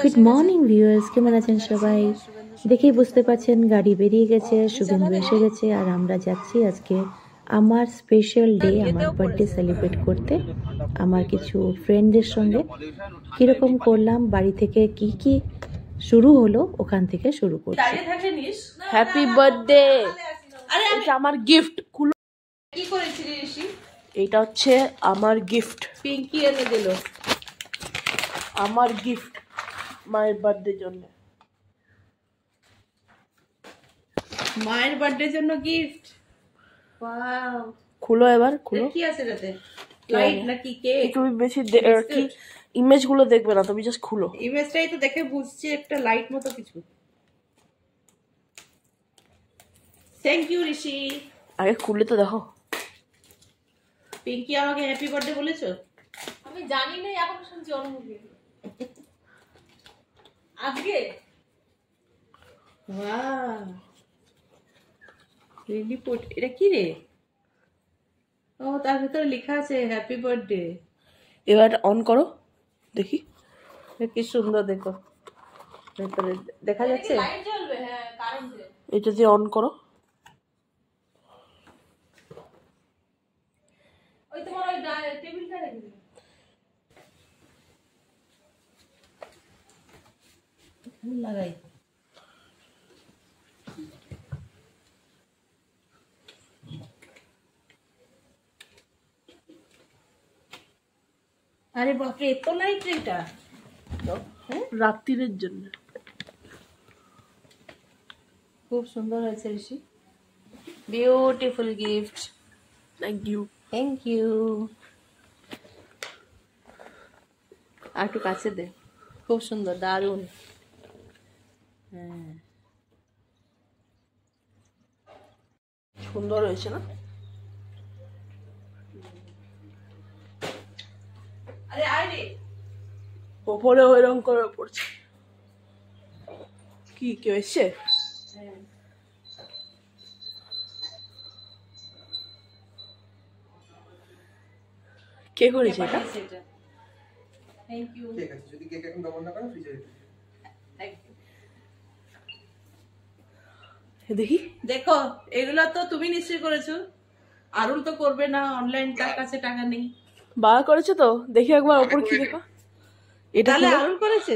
Good morning viewers, কেমন আছেন সবাই? দেখেই বুঝতে পারছেন গাড়ি বেরিয়ে গেছে, শুভেন্দু এসে গেছে, আর আমরা যাচ্ছি আজকে আমার স্পেশাল ডে, আমার বার্থডে সেলিব্রেট করতে আমার কিছু ফ্রেন্ডদের সঙ্গে। কিরকম করলাম, বাড়ি থেকে কি কি শুরু হলো ওখান থেকে শুরু করছি। Happy birthday. এটা আমার গিফট। কি করেছিলি ঋষি? এটা হচ্ছে আমার গিফট। পিঙ্কি এনে দিল আমার গিফট মায়ের বার্থডে জন্য। মায়ের বার্থডে জন্য গিফট। ওয়াও, খুলো এবার, খুলো। কি আছে এটাতে? লাইট নাকি কেক? তুমি বেশি কি ইমেজ গুলো দেখবে না, তুমি জাস্ট খুলো। ইমেজটাই তো দেখে বুঝছি একটা লাইট মতো কিছু। থ্যাংক ইউ ঋষি। আগে খুলে তো দেখো। পিঙ্কি আমাকে হ্যাপি বার্থডে বলেছো? আমি জানি না, এখন শুনছি অনুভূতি আজকে। Wow, lilliput. এটা কি রে? ও, তার ভিতরে লেখা আছে হ্যাপি বার্থডে। এবার অন করো দেখি। কি সুন্দর, দেখো ভেতরে দেখা যাচ্ছে। লাইট জ্বলবে? হ্যাঁ, কারেন্টে। এটা দিয়ে অন করো। ওই তোমার ওই টেবিলটা রেখে দিও। লাগাই। আরে বাপরে, এত লাইট এটা রাত্রির জন্য। খুব সুন্দর হয়েছে Rishi. Beautiful gift. Thank you. Thank you. আর একটু কাছে দে। খুব সুন্দর, দারুণ। হ্যাঁ, সুন্দর হয়েছে না? আরে আয় রে। ওপরে ওই রকম করে পড়ছে। কি কেউ এসছে? কে করেছে এটা? Thank you. ঠিক আছে, যদি কেক এখন ব্যবহার না করেন ফ্রিজে রেখে দিন। দেখি। দেখো, এগুলো তো তুমি নিশ্চয়ই করেছো। আরুল তো করবে না, অনলাইন তার কাছে টাকা নেই। বাবা করেছে তো, দেখি একবার ওপর কি দেখো। এটা তাহলে খুলে। আরুল করেছে?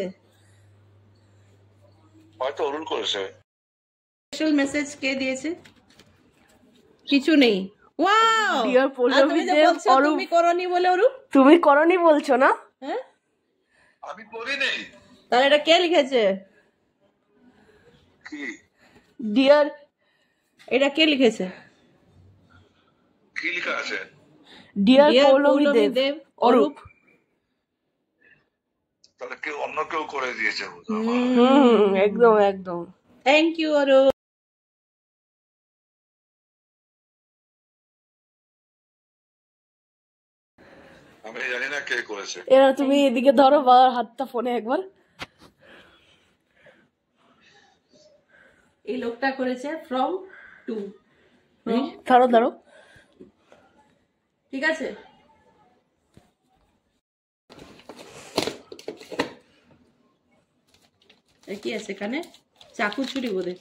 হয়তো অরুণ করেছে। স্পেশাল মেসেজ কে দিয়েছে? কিছু নেই। ওয়াও, ডিয়ার পল্লবী তুমি যে দেব, বলছো অরূপ। তুমি করনি বলে অরুপ। তুমি করনি বলছো না? হ্যাঁ, আমি করি নাই। তাহলে এটা কে লিখেছে? কি ডিয়ার, এটা কে লিখেছে? কি লেখা আছে? Dear Dear Pallavi Poulami Deb, Deb, Arup. তাহলে কেউ অন্য কেউ করে দিয়েছে। একদম একদম। Thank you Arup. আমি জানি না কে করেছে। এবার তুমি এদিকে ধরো বাবার হাতটা ফোনে একবার। এই লোকটা করেছে ফ্রম টু। ধরো ধরো। ঠিক আছে, কি আছে এখানে? চাকু ছুরি বোধে।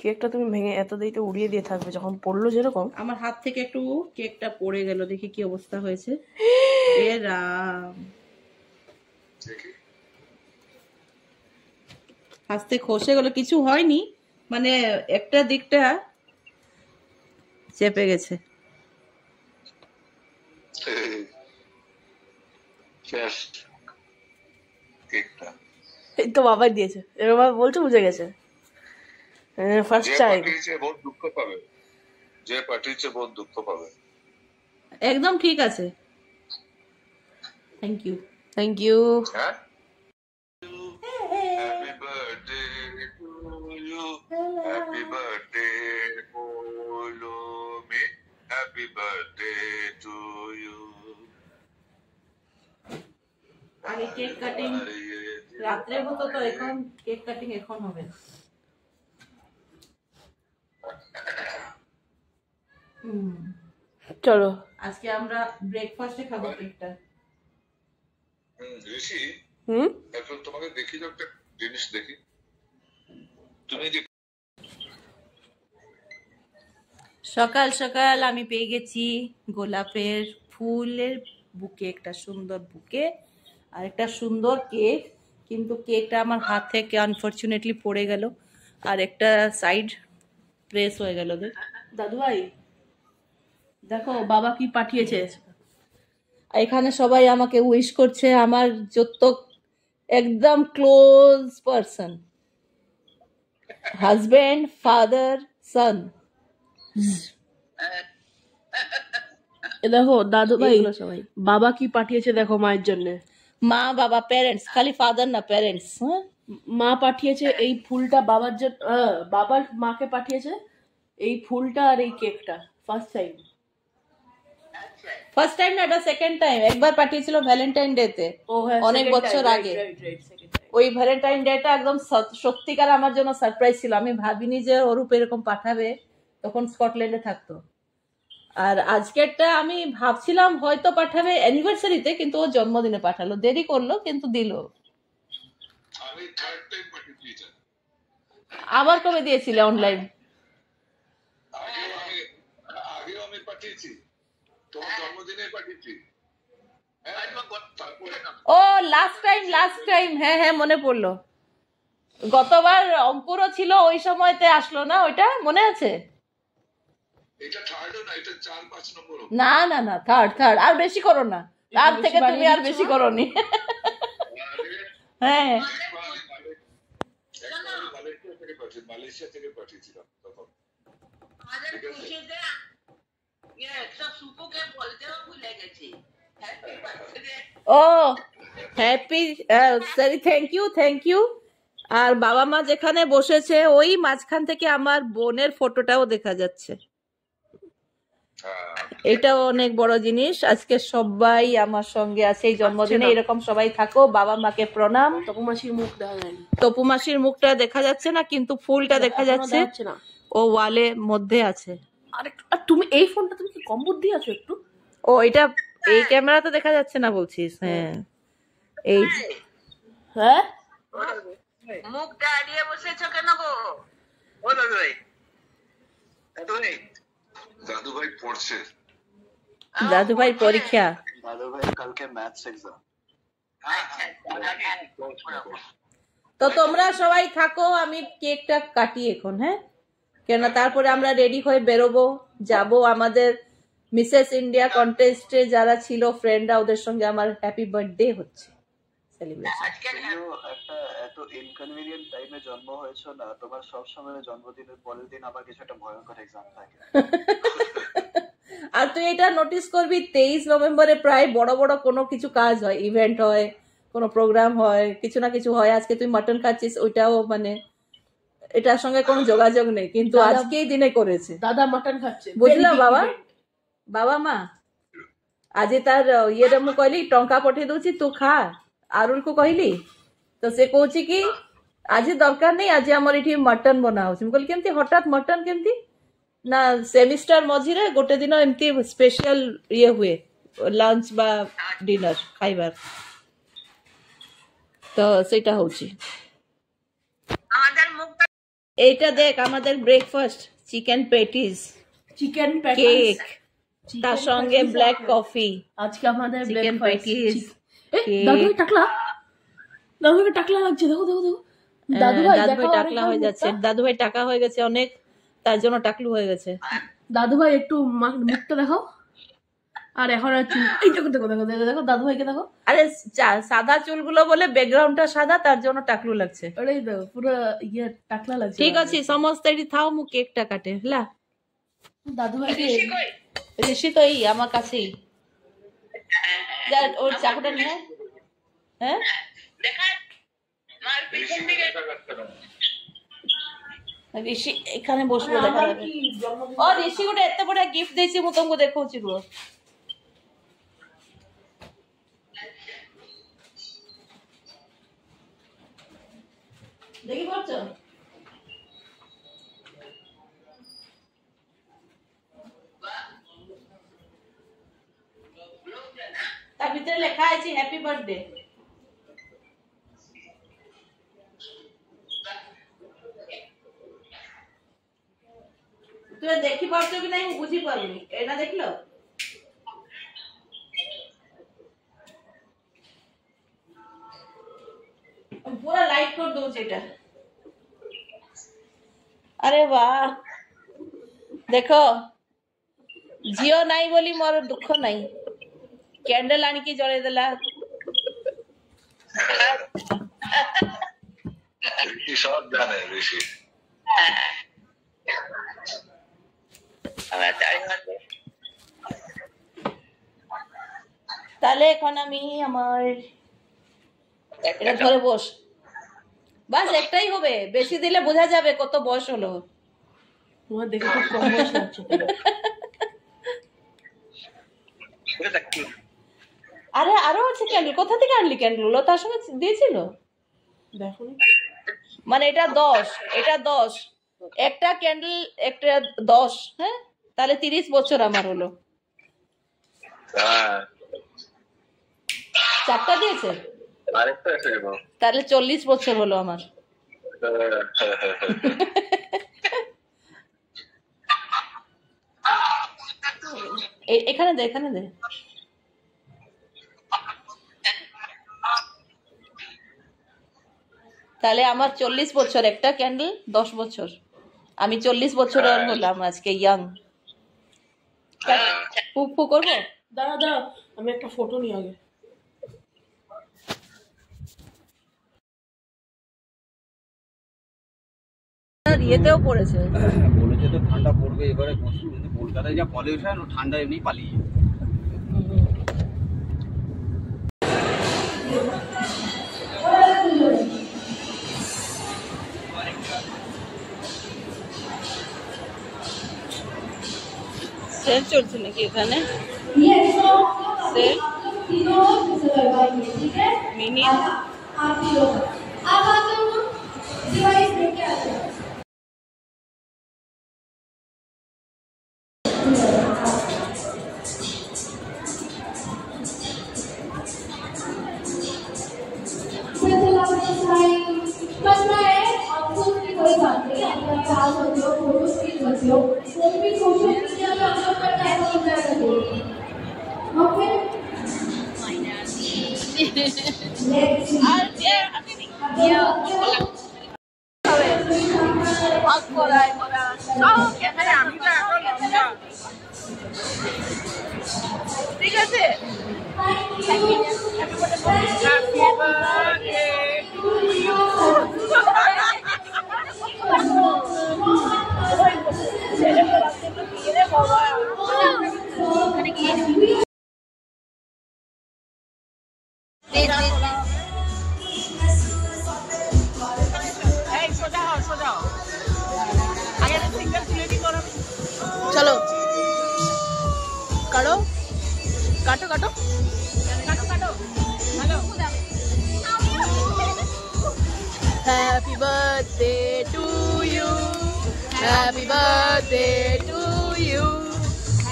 কেকটা তুমি ভেঙে এত দেরিতে উড়িয়ে দিয়ে থাকবে, যখন পড়লো যেরকম। আমার হাত থেকে একটু কেকটা পড়ে গেল, দেখি কি অবস্থা হয়েছে। এ রাম, হাসতে খসে গেল। কিছু হয়নি, মানে একটা দিকটা চেপে গেছে। এই তো বাবাই দিয়েছে, এবার বাবা বলছে বুঝে গেছে। First time. বহুত দুঃখ পাবে, যে পাঠিয়েছে বহুত দুঃখ পাবে। একদম ঠিক আছে। Thank you. Thank you. হ্যাঁ, happy birthday to you, happy birthday Poulami, happy birthday to you. আগে কেক কাটিং রাত্রে হতো, তো এখন কেক কাটিং এখন হবে। চলো আজকে আমরা ব্রেকফাস্টে খাবো কেকটা। ঋষি, হুম, এখন তোমাকে দেখি তো একটা জিনিস দেখি। তুমি যে সকাল সকাল আমি পেয়ে গেছি গোলাপের ফুলের বুকে, একটা সুন্দর বুকে আর একটা সুন্দর কেক, কিন্তু কেকটা আমার হাত থেকে আনফরচুনেটলি পড়ে গেল আর একটা সাইড প্রেস হয়ে গেল। দাদু ভাই দেখো বাবা কি পাঠিয়েছে। এখানে সবাই আমাকে উইশ করছে, আমার যত একদম ক্লোজ পারসন, হাজবেন্ড, ফাদার, সন। দেখো দাদু ভাই এইগুলো সবাই বাবা কি পাঠিয়েছে দেখো মায়ের জন্য। মা বাবা প্যারেন্টস, খালি ফাদার না, প্যারেন্টস। হ্যাঁ, মা পাঠিয়েছে এই ফুলটা বাবার জন্য, বাবার মাকে পাঠিয়েছে এই ফুলটা আর এই কেকটা। ফার্স্ট টাইম, ফার্স্ট টাইম না, এটা সেকেন্ড টাইম। একবার পাঠিয়েছিল ভ্যালেন্টাইন ডে তে, অনেক বছর আগে। ওই ভ্যালেন্টাইন ডেটা একদম সত্যিকার আমার জন্য সারপ্রাইজ ছিল। আমি ভাবিনি যে ওরূপ এরকম পাঠাবে, তখন স্কটল্যান্ডে থাকতো। আর আজকেরটা আমি ভাবছিলাম হয়তো পাঠাবে অ্যানিভার্সারিতে, কিন্তু ও জন্মদিনে পাঠালো, দেরি করলো কিন্তু দিল। আমি থার্ড টাইম পাঠিয়েছি এটা। আবার কবে দিয়েছিলে অনলাইন? আগেও আমি পাঠিয়েছি, তোমার জন্মদিনে পাঠিয়েছি। তারপরে ও লাস্ট টাইম, হ্যাঁ হ্যাঁ মনে পড়লো। গতবার অঙ্কুরও ছিল, ওই সময়তে আসলো না, ওইটা মনে আছে? এটা থার্ডও না, এটা 4-5 নম্বর। না না না, থার্ড আর বেশি করো না, তার থেকে তুমি আর বেশি করোনি। হ্যাঁ মালয়েশিয়া থেকে পাঠিয়েছিলাম তখন। ও হ্যাপি, সরি, থ্যাংক ইউ। আর বাবা মা যেখানে বসেছে ওই মাঝখান থেকে আমার বোনের ফটোটাও দেখা যাচ্ছে। এটাও অনেক বড় জিনিস। আজকে সবাই আমার সঙ্গে আছে এই জন্মদিনে, এরকম সবাই থাকো। বাবা মাকে প্রণাম। তপু মাসির মুখ দেখা যায়নি, তপু মাসির মুখটা দেখা যাচ্ছে না, কিন্তু ফুলটা দেখা যাচ্ছে, না। ও ওয়ালে মধ্যে আছে। আর তুমি এই ফোনটা তুমি কি কম বুদ্ধি আছো একটু? ও এটা এই ক্যামেরা তো দেখা যাচ্ছে না বলছিস? হ্যাঁ এই, হ্যাঁ মুখ দাঁড়িয়ে বসেছ কেন গো? ও দাদু ভাই, দাদু ভাই পড়ছে। দাদু ভাই পরীক্ষা। দাদু ভাই কালকে ম্যাথস এক্সাম। তো তোমরা সবাই থাকো, আমি কেকটা কাটি এখন। হ্যাঁ, কেন তারপরে আমরা রেডি হয়ে বেরোবো, যাব আমাদের মিসেস ইন্ডিয়া কন্টেস্টে যারা ছিল ফ্রেন্ডরা, ওদের সঙ্গে আমার হ্যাপি বার্থডে হচ্ছে সেলিব্রেশন। একটা এত ইনকনভিনিয়েন্ট টাইমে জন্ম হয়েছো না, তোমার সবসময় জন্মদিনের পরের দিন আবার কিছু একটা ভয়ঙ্কর এক্সাম থাকে। আর তুই এটা নোটিস করবি, 23 নভেম্বরে প্রায় বড় বড় কোনো কিছু কাজ হয়, ইভেন্ট হয়, কোনো প্রোগ্রাম হয়, কিছু না কিছু হয়। আজকে তুই মাটন খাচ্ছিস, ওইটাও মানে এটার সঙ্গে কোনো যোগাযোগ নেই, কিন্তু আজকেই দিনে করেছে। দাদা মাটন খাচ্ছে, বুঝলো বাবা, বাবা মা ଆଜି ତାର ଇଏରେ ମୁଁ କହିଲି ଟଙ୍କା ପଠେଇ ଦଉଛି ତୁ ଖା, ଆରୁଲକୁ କହିଲି ତ ସେ କହୁଛି କି ଆଜି ଦରକାର ନାହିଁ, ଆଜି ଆମର ଏଠି ମଟନ ବନା ହଉଛି। ମୁଁ କହିଲି କେମିତି ହଠାତ୍ ମଟନ କେମିତି? ନା ସେମିଷ୍ଟାର ମଝିରେ ଗୋଟେ ଦିନ ଏମିତି ସ୍ପେଶାଲ ଇଏ ହୁଏ, ଲଞ୍ଚ বা ডিনার খাইবার, তো সেটা হচ্ছে। এইটা দেখ আমাদের breakfast, chicken patties, chicken cake, তার সঙ্গে ব্ল্যাক কফি। আজকে আমাদের চিকেন পেটিস, দাদু ভাই টাকলা, দাদু ভাই টাকলা লাগছে, দেখো দেখো দেখো। দাদু ভাই টাকলা হয়ে যাচ্ছে, দাদু ভাই টাকা হয়ে গেছে অনেক, তার জন্য টাকলু হয়ে গেছে। দাদু ভাই একটু মুখটা দেখাও। আর এখন আর চুল, এই দেখো দেখো দেখো দেখো দেখো দাদু ভাইকে দেখো। আরে সাদা চুলগুলো বলে ব্যাকগ্রাউন্ডটা সাদা, তার জন্য টাকলু লাগছে। আরে দেখো পুরো ইয়ে টাকলা লাগছে। ঠিক আছে সমস্ত এটি থাও, মু কেকটা কাটে হলা। দাদু ভাইকে ঋষি তো এই আমার কাছেই, ওর চাকুটা নিয়ে। হ্যাঁ ঋষি এখানে বসবো, দেখা যাবে। ও ঋষি গোটে এত বড় গিফট ଦେଇଛି, ମୁଁ ତମକୁ ଦେଖଉଛି ରୁହ। দেখি পাচ্ছ? ତା ଭିତରେ ଲେଖା ହେଇଛି ହ୍ୟାପି ବାର୍ଥଡେ। তুমি দেখি পারছো কি নাই বুঝি পারুনি। এটা দেখলো पूरा लाइट कर दो এটা। अरे वाह देखो झियो নাই বলি মোর দুঃখ নাই। ক্যান্ডেল আনিকি জলাই দেলা। ঋষি সব জানে ঋষি। তাহলে এখন আমি আমার এটা ধরে বস, বাস একটাই হবে, বেশি দিলে বোঝা যাবে কত বয়স হলো। তোমার দেখে খুব কম বয়স লাগছে। আরে আরো আছে ক্যান্ডেল, কোথা থেকে আনলি ক্যান্ডেল গুলো? তার সঙ্গে দিয়েছিল দেখো মানে এটা 10, এটা 10 একটা ক্যান্ডেল একটা 10। হ্যাঁ তাহলে 30 বছর আমার হলো। চারটা দিয়েছে তাহলে 40 বছর হলো আমার। এখানে দে, এখানে দে। তাহলে আমার 40 বছর, একটা ক্যান্ডেল 10 বছর, আমি 40 বছরের হলাম আজকে, ইয়াং। ফু ফু করবো? দাঁড়া দাঁড়া, আমি একটা ফটো নিই আগে। ইয়েতেও পড়েছে, বলেছে তো ঠান্ডা পড়বে এবারে, কিন্তু কলকাতায় যা পলিউশন, ঠান্ডা এমনি পালিয়ে সেল চলছে নাকি এখানে? সেল মিনি ঠিক আছে। চলো কাটো কাটো কাটো কাটো কাটো। Hello, happy birthday to you, happy birthday to you,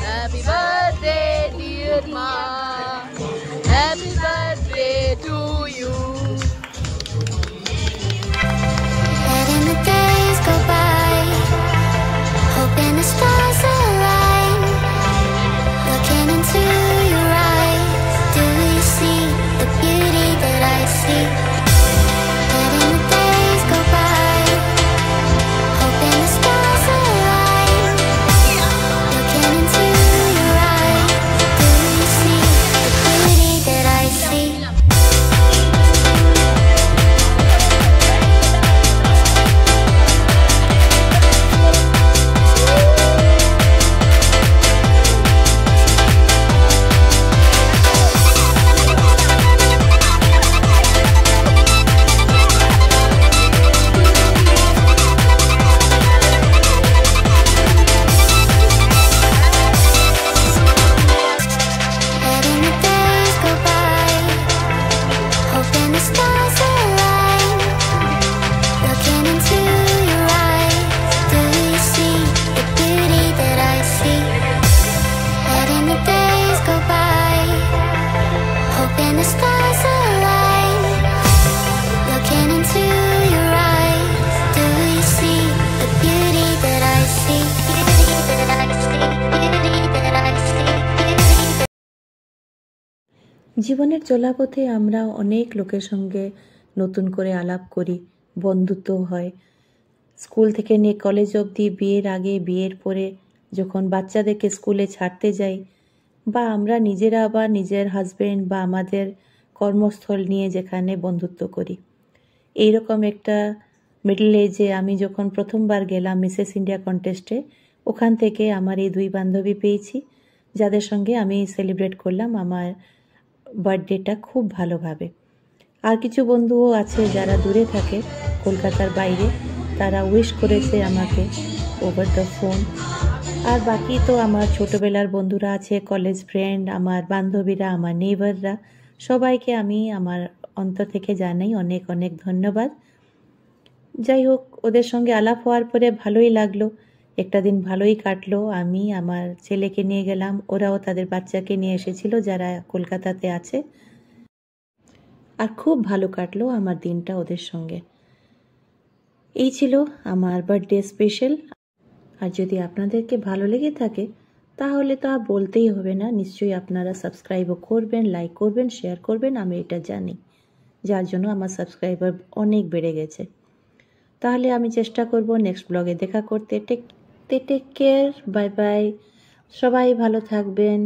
happy birthday dear ma, happy birthday to you. Letting the days go by, hoping the stars align. Looking into your eyes, do you see the beauty that I see? Letting the days go by, hoping the stars align. Looking into your eyes, do you see জীবনের চলাপথে আমরা অনেক লোকের সঙ্গে নতুন করে আলাপ করি, বন্ধুত্ব হয়। স্কুল থেকে নিয়ে কলেজ অবধি, বিয়ের আগে, বিয়ের পরে, যখন বাচ্চাদেরকে স্কুলে ছাড়তে যাই, বা আমরা নিজেরা বা নিজের হাজবেন্ড বা আমাদের কর্মস্থল নিয়ে যেখানে বন্ধুত্ব করি। এইরকম একটা মিডল এজে আমি যখন প্রথমবার গেলাম মিসেস ইন্ডিয়া কন্টেস্টে, ওখান থেকে আমার এই 2 বান্ধবী পেয়েছি, যাদের সঙ্গে আমি সেলিব্রেট করলাম আমার বার্থডেটা খুব ভালোভাবে। আর কিছু বন্ধুও আছে যারা দূরে থাকে, কলকাতার বাইরে, তারা উইশ করেছে আমাকে ওভার দ্য ফোন। আর বাকি তো আমার ছোটোবেলার বন্ধুরা আছে, কলেজ ফ্রেন্ড, আমার বান্ধবীরা, আমার নেইবাররা, সবাইকে আমি আমার অন্তর থেকে জানাই অনেক অনেক ধন্যবাদ। যাই হোক, ওদের সঙ্গে আলাপ হওয়ার পরে ভালোই লাগলো, একটা দিন ভালোই কাটলো। আমি আমার ছেলেকে নিয়ে গেলাম, ওরাও তাদের বাচ্চাকে নিয়ে এসেছিল যারা কলকাতাতে আছে, আর খুব ভালো কাটলো আমার দিনটা ওদের সঙ্গে। এই ছিল আমার বার্থডে স্পেশাল। আর যদি আপনাদেরকে ভালো লেগে থাকে তাহলে তো আর বলতেই হবে না, নিশ্চয়ই আপনারা সাবস্ক্রাইবও করবেন, লাইক করবেন, শেয়ার করবেন, আমি এটা জানি, যার জন্য আমার সাবস্ক্রাইবার অনেক বেড়ে গেছে। তাহলে আমি চেষ্টা করব নেক্সট ব্লগে দেখা করতে। টেক কেয়ার, বাই বাই, সবাই ভালো থাকবেন।